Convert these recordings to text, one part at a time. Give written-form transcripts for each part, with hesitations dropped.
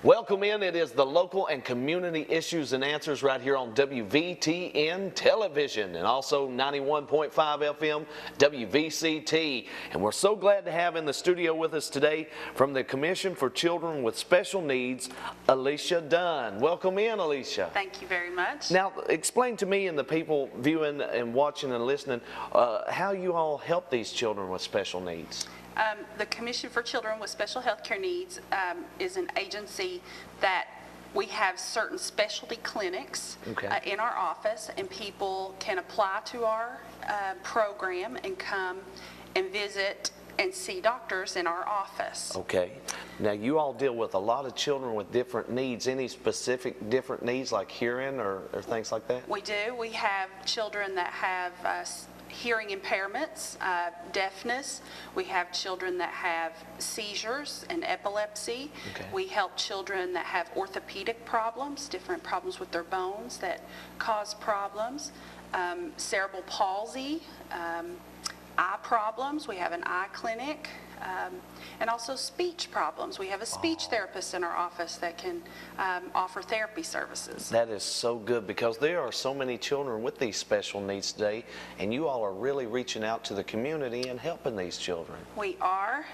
Welcome in. It is the local and community issues and answers right here on WVTN television and also 91.5 FM WVCT. And we're so glad to have in the studio with us today from the Commission for Children with Special Needs, Alicia Dunn. Welcome in, Alicia. Thank you very much. Now, explain to me and the people viewing and watching and listening how you all help these children with special needs. The Commission for Children with Special Healthcare Needs is an agency that we have certain specialty clinics in our office, and people can apply to our program and come and visit and see doctors in our office. Okay. Now, you all deal with a lot of children with different needs. Any specific different needs like hearing or things like that? We do. We have children that have hearing impairments, deafness. We have children that have seizures and epilepsy. We help children that have orthopedic problems, different problems with their bones that cause problems, cerebral palsy, eye problems. We have an eye clinic, and also speech problems. We have a speech therapist in our office that can offer therapy services. That is so good, because there are so many children with these special needs today, and you all are really reaching out to the community and helping these children. We are.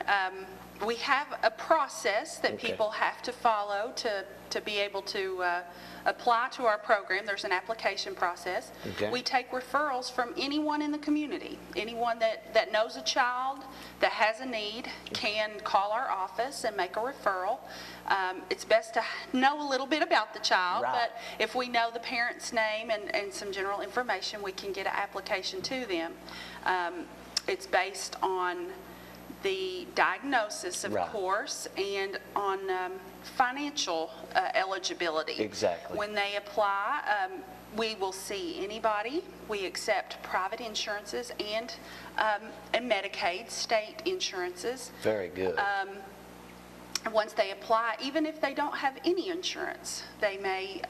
We have a process that people have to follow to be able to apply to our program. There's an application process. We take referrals from anyone in the community. Anyone that knows a child that has a need can call our office and make a referral. It's best to know a little bit about the child, but if we know the parent's name and some general information, we can get an application to them. It's based on the diagnosis, of course, and on financial eligibility. Exactly. When they apply, we will see anybody. We accept private insurances and Medicaid, state insurances. Very good. Once they apply, even if they don't have any insurance, they may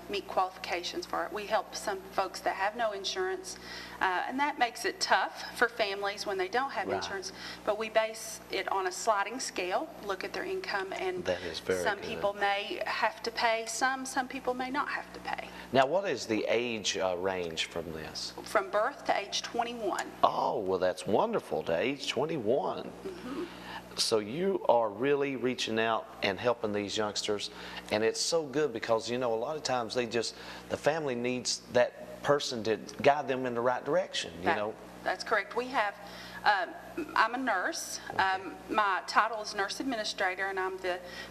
meet qualifications for it. We help some folks that have no insurance, and that makes it tough for families when they don't have insurance. But we base it on a sliding scale, look at their income, and that is very some good. People may have to pay some people may not have to pay. Now, what is the age range from this? From birth to age 21. Oh, well, that's wonderful, to age 21. So you are really reaching out and helping these youngsters, and it's so good because, you know, a lot of times the family needs that person to guide them in the right direction, you know. That's correct. We have, I'm a nurse. My title is nurse administrator, and I'm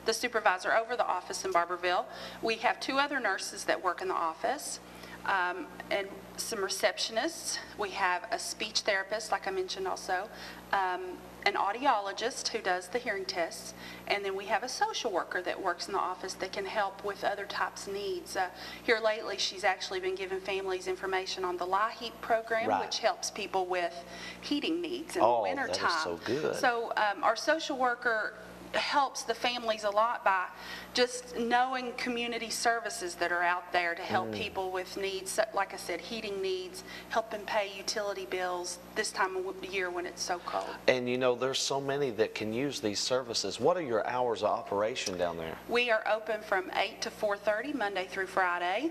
the supervisor over the office in Barberville. We have 2 other nurses that work in the office. And some receptionists. We have a speech therapist, like I mentioned also, an audiologist who does the hearing tests, and then we have a social worker that works in the office that can help with other types of needs. Here lately, she's actually been giving families information on the LIHEAP program, which helps people with heating needs in the winter time. That is so good. So our social worker helps the families a lot by just knowing community services that are out there to help people with needs, like I said, heating needs, helping pay utility bills this time of year when it's so cold. And you know, there's so many that can use these services. What are your hours of operation down there? We are open from 8 to 4:30 Monday through Friday.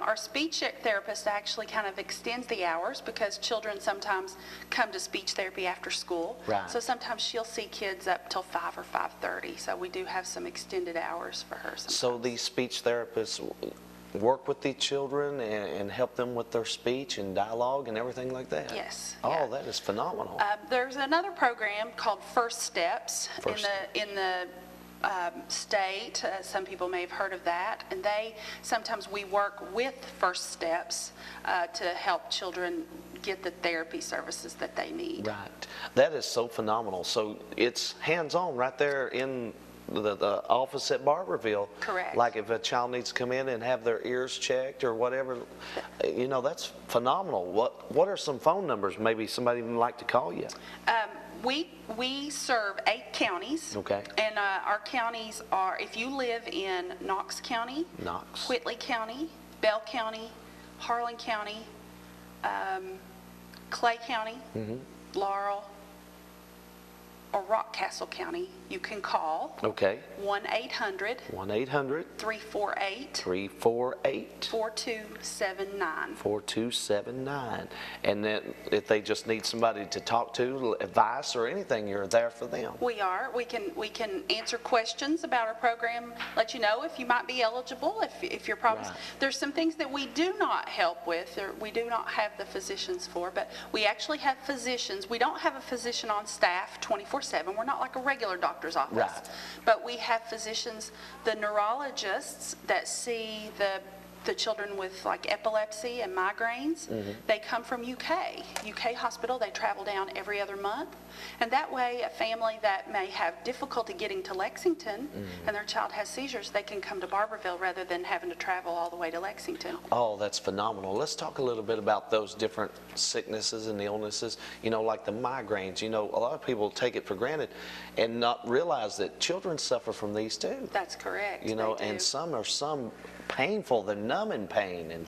Our speech therapist actually kind of extends the hours because children sometimes come to speech therapy after school. So sometimes she'll see kids up till 5 or 5:30. So we do have some extended hours for her sometimes. So these speech therapists work with the children and help them with their speech and dialogue and everything like that? Yes. Oh, that is phenomenal. There's another program called First Steps in the state. Some people may have heard of that, and sometimes we work with First Steps to help children get the therapy services that they need. Right. That is so phenomenal. So it's hands-on right there in the office at Barberville. Correct. Like if a child needs to come in and have their ears checked or whatever, you know, that's phenomenal. What are some phone numbers maybe somebody would like to call you? We serve 8 counties. And our counties are, if you live in Knox County, Whitley County, Bell County, Harlan County, Clay County, Laurel, or Rockcastle County, you can call Okay. 1-800 1-800 348 348 4279. 4279. And then if they just need somebody to talk to, advice or anything, you're there for them. We are. We can answer questions about our program, let you know if you might be eligible, if your problems. Right. There's some things that we do not help with, or we do not have the physicians for, but we actually have physicians. We don't have a physician on staff 24/7. We're not like a regular doctor's office. Right. But we have physicians, the neurologists that see the children with like epilepsy and migraines. They come from UK hospital. They travel down every other month. And that way, a family that may have difficulty getting to Lexington and their child has seizures, they can come to Barberville rather than having to travel all the way to Lexington. Oh, that's phenomenal. Let's talk a little bit about those different sicknesses and illnesses, you know, like the migraines. You know, a lot of people take it for granted and not realize that children suffer from these too. That's correct. You know, They do. and some are painful, they're numb in pain, and